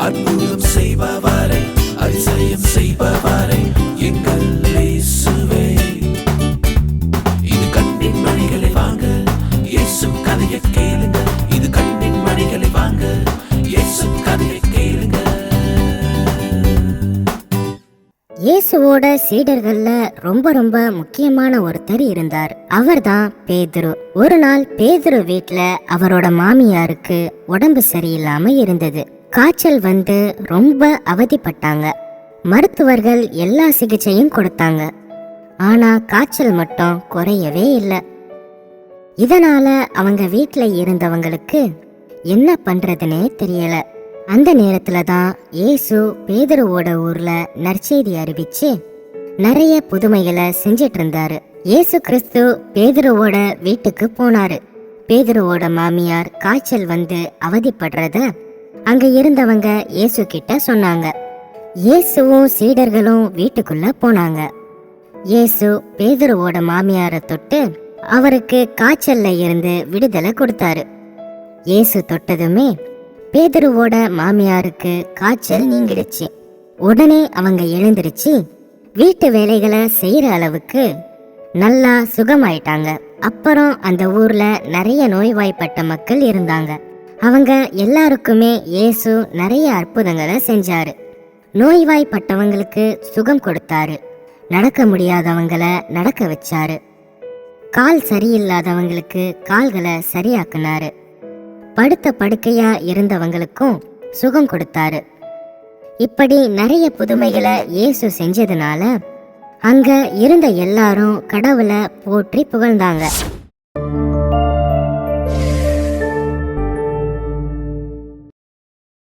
அற்புதம் செய்பவரே, அதிசயம் செய்பவரே, எங்கள் இயேசுவே. இது கண்ணின் மணிகளை வாங்க, இயேசு கதையை கேளுங்க. இது கண்ணின் மணிகளை வாங்க, இயேசு கதையை கேளுங்க. இயேசுவோட சீடர்கள்ல ரொம்ப ரொம்ப முக்கியமான ஒருத்தர் இருந்தார். அவர்தான் பேதுரு. ஒரு நாள் பேதுரு வீட்ல அவரோட மாமியாருக்கு உடம்பு சரியில்லாம இருந்தது. காய்ச்சல் வந்து ரொம்ப அவதிப்பட்டாங்க. மருத்துவர்கள் எல்லா சிகிச்சையும் கொடுத்தாங்க. ஆனா காய்ச்சல் மட்டும் குறையவே இல்லை. இதனால அவங்க வீட்ல இருந்தவங்களுக்கு என்ன பண்றதுன்னே தெரியல. அந்த நேரத்துல தான் இயேசு பேதுருவோட ஊர்ல நற்செய்தி அறிவிச்சு நிறைய புதுமைகளை செஞ்சிட்டு இருந்தாரு. இயேசு கிறிஸ்து பேதுருவோட வீட்டுக்கு போனாரு. பேதுருவோட மாமியார் காய்ச்சல் வந்து அவதிப்படுறத அங்க இருந்தவங்க இயேசு கிட்ட சொன்னாங்க. இயேசுவும் சீடர்களும் வீட்டுக்குள்ள போனாங்க. இயேசு பேதுருவோட மாமியாரை தொட்டு அவருக்கு காய்ச்சல்ல இருந்து விடுதலை கொடுத்தாரு. இயேசு தொட்டதுமே பேதுருவோட மாமியாருக்கு காய்ச்சல் நீங்கிடுச்சு. உடனே அவங்க எழுந்திருச்சு வீட்டு வேலைகளை செய்யற அளவுக்கு நல்லா சுகமாயிட்டாங்க. அப்புறம் அந்த ஊர்ல நிறைய நோய்வாய்ப்பட்ட மக்கள் இருந்தாங்க. அவங்க எல்லாருக்குமே இயேசு நிறைய அற்புதங்களை செஞ்சாரு. நோய்வாய்ப்பட்டவங்களுக்கு சுகம் கொடுத்தாரு. நடக்க முடியாதவங்கள நடக்க வச்சாரு. கால் சரியில்லாதவங்களுக்கு கால்களை சரியாக்குனாரு. படுத்த படுக்கையா இருந்தவங்களுக்கும் சுகம் கொடுத்தாரு. இப்படி நிறைய புதுமைகளை இயேசு செஞ்சதுனால அங்க இருந்த எல்லாரும் கடவுளை போற்றி புகழ்ந்தாங்க.